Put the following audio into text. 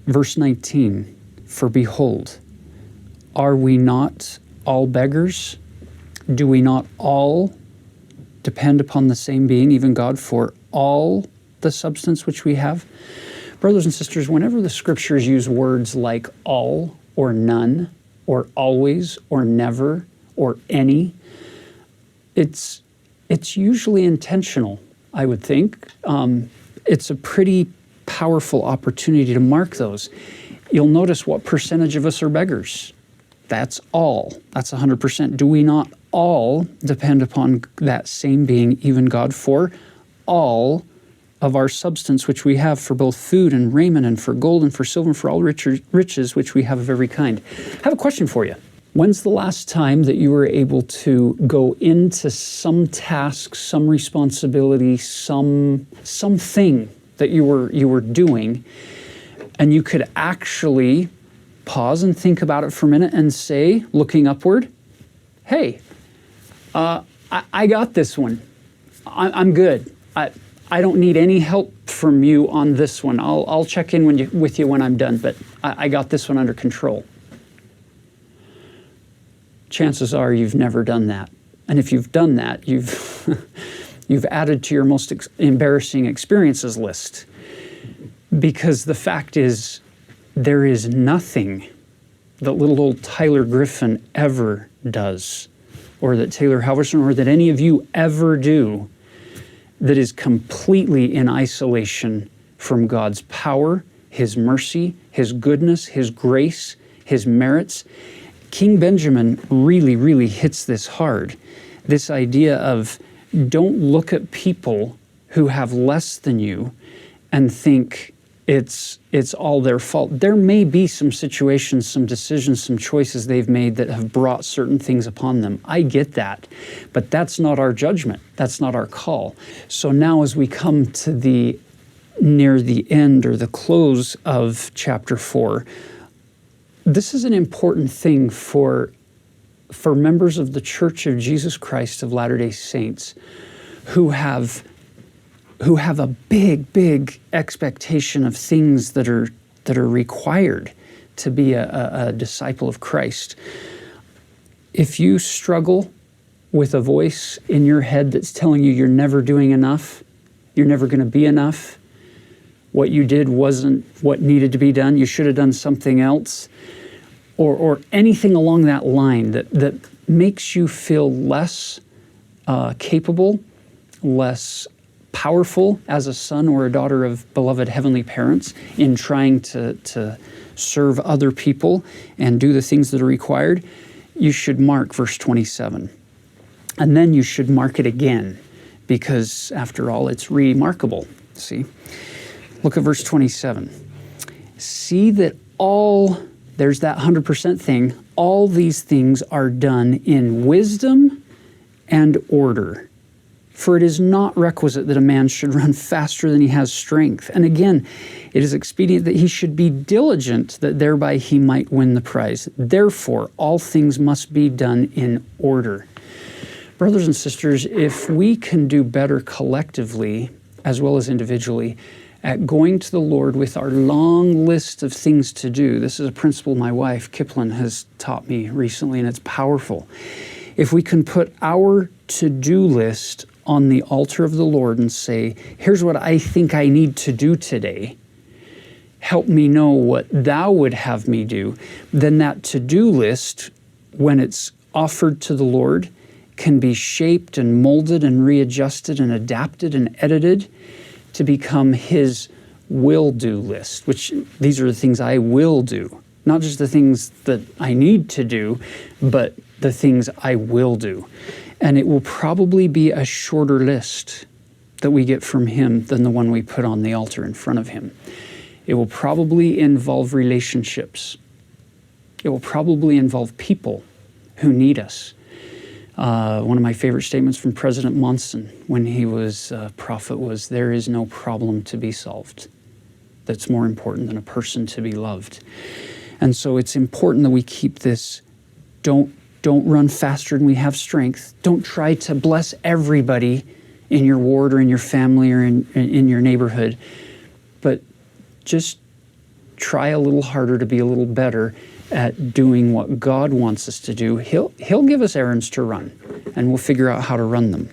Verse 19, for behold, are we not all beggars? Do we not all depend upon the same being, even God, for all the substance which we have? Brothers and sisters, whenever the scriptures use words like all or none or always or never or any, it's usually intentional, I would think. It's a pretty powerful opportunity to mark those. You'll notice what percentage of us are beggars. That's all. That's 100%. Do we not all depend upon that same being, even God, for all of our substance which we have, for both food and raiment and for gold and for silver and for all riches which we have of every kind? I have a question for you. When's the last time that you were able to go into some task, some responsibility, something that you were doing, and you could actually pause and think about it for a minute and say, looking upward, hey, I got this one. I'm good. I don't need any help from you on this one. I'll check in with you when I'm done, but I got this one under control. Chances are you've never done that. And if you've done that, you've added to your most embarrassing experiences list. Because the fact is, there is nothing that little old Tyler Griffin ever does, or that Taylor Halverson, or that any of you ever do, that is completely in isolation from God's power, His mercy, His goodness, His grace, His merits. King Benjamin really, really hits this hard. This idea of don't look at people who have less than you and think it's all their fault. There may be some situations, some decisions, some choices they've made that have brought certain things upon them. I get that, but that's not our judgment. That's not our call. So now as we come to near the end or the close of chapter 4, this is an important thing for members of the Church of Jesus Christ of Latter-day Saints who have a big expectation of things that are required to be a disciple of Christ. If you struggle with a voice in your head that's telling you you're never doing enough, you're never going to be enough, what you did wasn't what needed to be done, you should have done something else, or anything along that line that makes you feel less capable, less powerful as a son or a daughter of beloved heavenly parents in trying to serve other people and do the things that are required, you should mark verse 27. And then you should mark it again, because after all, it's remarkable. See? Look at verse 27. See that there's that 100% thing, all these things are done in wisdom and order. For it is not requisite that a man should run faster than he has strength. And again, it is expedient that he should be diligent, that thereby he might win the prize. Therefore, all things must be done in order. Brothers and sisters, if we can do better collectively, as well as individually, at going to the Lord with our long list of things to do, this is a principle my wife, Kiplin, has taught me recently, and it's powerful. If we can put our to-do list on the altar of the Lord and say, here's what I think I need to do today. Help me know what thou would have me do. Then that to-do list, when it's offered to the Lord, can be shaped and molded and readjusted and adapted and edited to become His will-do list, which these are the things I will do. Not just the things that I need to do, but the things I will do. And it will probably be a shorter list that we get from Him than the one we put on the altar in front of Him. It will probably involve relationships. It will probably involve people who need us. One of my favorite statements from President Monson when he was a prophet was, there is no problem to be solved that's more important than a person to be loved. And so it's important that we keep this, don't run faster than we have strength. Don't try to bless everybody in your ward or in your family or in your neighborhood. But just try a little harder to be a little better at doing what God wants us to do, He'll give us errands to run, and we'll figure out how to run them.